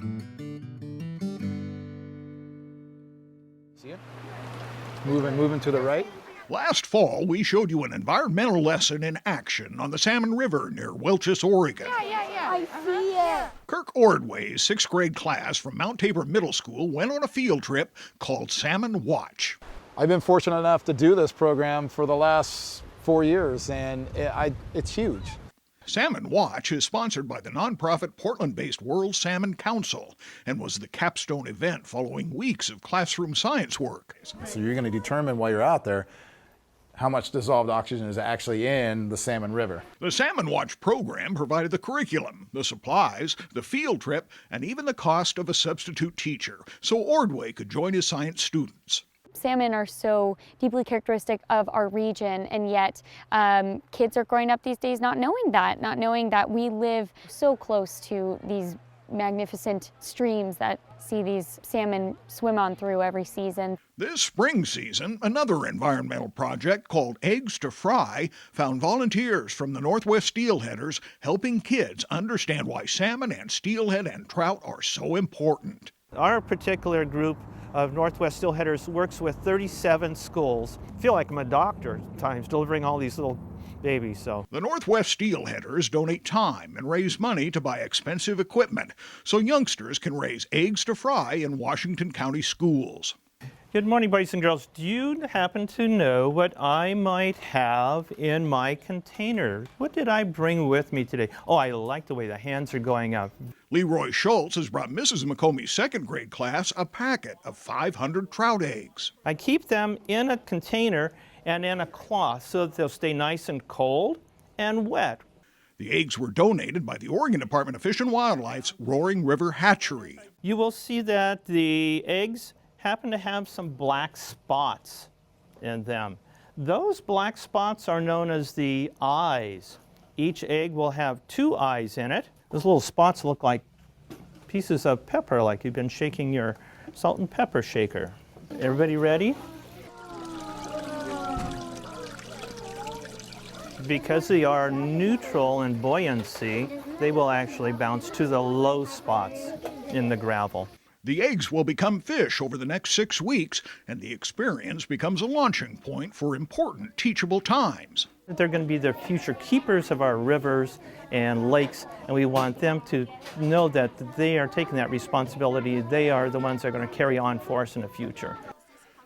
See it? Moving to the right. Last fall, we showed you an environmental lesson in action on the Salmon River near Welch's, Oregon. I see it. Kirk Ordway's 6th grade class from Mount Tabor Middle School went on a field trip called Salmon Watch. I've been fortunate enough to do this program for the last 4 years, and it's huge. Salmon Watch is sponsored by the nonprofit Portland-based World Salmon Council and was the capstone event following weeks of classroom science work. So you're going to determine while you're out there how much dissolved oxygen is actually in the Salmon River. The Salmon Watch program provided the curriculum, the supplies, the field trip, and even the cost of a substitute teacher, so Ordway could join his science students. Salmon are so deeply characteristic of our region, and yet kids are growing up these days not knowing that we live so close to these magnificent streams that see these salmon swim on through every season. This spring season, another environmental project called Eggs to Fry found volunteers from the Northwest Steelheaders helping kids understand why salmon and steelhead and trout are so important. Our particular group of Northwest Steelheaders works with 37 schools. I feel like I'm a doctor at times delivering all these little babies. The Northwest Steelheaders donate time and raise money to buy expensive equipment so youngsters can raise eggs to fry in Washington County schools. Good morning, boys and girls. Do you happen to know what I might have in my container? What did I bring with me today? Oh, I like the way the hands are going up. Leroy Schultz has brought Mrs. McComie's 2nd grade class a packet of 500 trout eggs. I keep them in a container and in a cloth so that they'll stay nice and cold and wet. The eggs were donated by the Oregon Department of Fish and Wildlife's Roaring River Hatchery. You will see that the eggs happen to have some black spots in them. Those black spots are known as the eyes. Each egg will have 2 eyes in it. Those little spots look like pieces of pepper, like you've been shaking your salt and pepper shaker. Everybody ready? Because they are neutral in buoyancy, they will actually bounce to the low spots in the gravel. The eggs will become fish over the next 6 weeks, and the experience becomes a launching point for important teachable times. They're going to be the future keepers of our rivers and lakes, and we want them to know that they are taking that responsibility. They are the ones that are going to carry on for us in the future.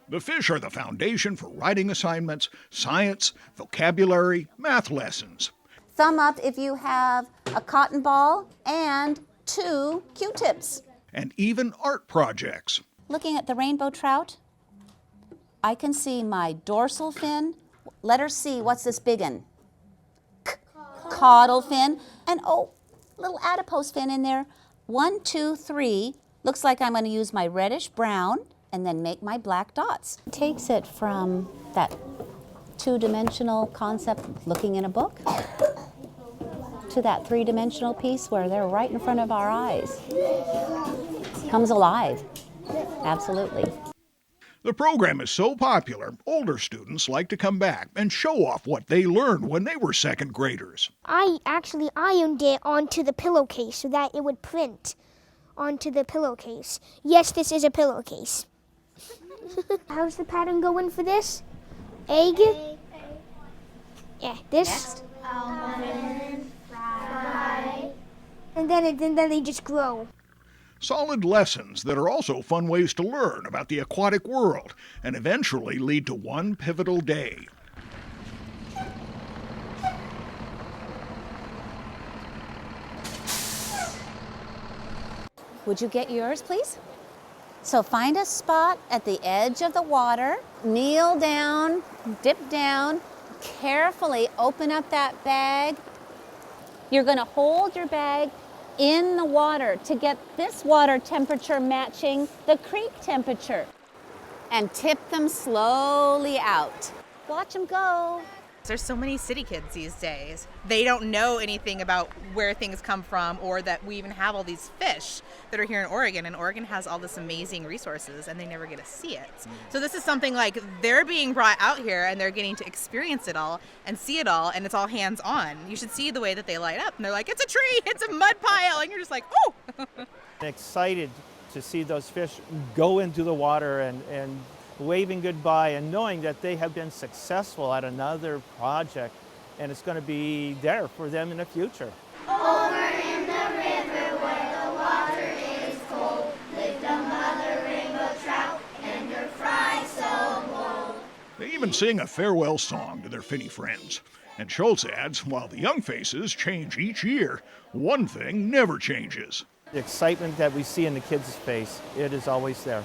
The fish are the foundation for writing assignments, science, vocabulary, math lessons. Thumb up if you have a cotton ball and 2 Q-tips. And even art projects. Looking at the rainbow trout, I can see my dorsal fin. Letter C, what's this big one? Caudal fin. And oh, little adipose fin in there. 1, 2, 3. Looks like I'm going to use my reddish brown and then make my black dots. It takes it from that 2-dimensional concept, looking in a book, to that 3-dimensional piece where they're right in front of our eyes. Comes alive. Absolutely. The program is so popular, older students like to come back and show off what they learned when they were 2nd graders. I actually ironed it onto the pillowcase so that it would print onto the pillowcase. Yes, this is a pillowcase. How's the pattern going for this? Egg? Yeah, this. Next. Almond, fry. And then they just grow. Solid lessons that are also fun ways to learn about the aquatic world and eventually lead to one pivotal day. Would you get yours, please? So find a spot at the edge of the water, kneel down, dip down, carefully open up that bag. You're going to hold your bag in the water to get this water temperature matching the creek temperature. And tip them slowly out. Watch them go. There's so many city kids these days. They don't know anything about where things come from or that we even have all these fish that are here in Oregon, and Oregon has all this amazing resources and they never get to see it. So this is something like they're being brought out here and they're getting to experience it all and see it all, and it's all hands on. You should see the way that they light up and they're like, it's a tree, it's a mud pile, and you're just like, oh! Excited to see those fish go into the water and waving goodbye and knowing that they have been successful at another project and it's going to be there for them in the future. Over in the river where the water is cold, lived a mother rainbow trout and her fry so bold. They even sing a farewell song to their finny friends. And Schultz adds, while the young faces change each year, one thing never changes. The excitement that we see in the kids' face, it is always there.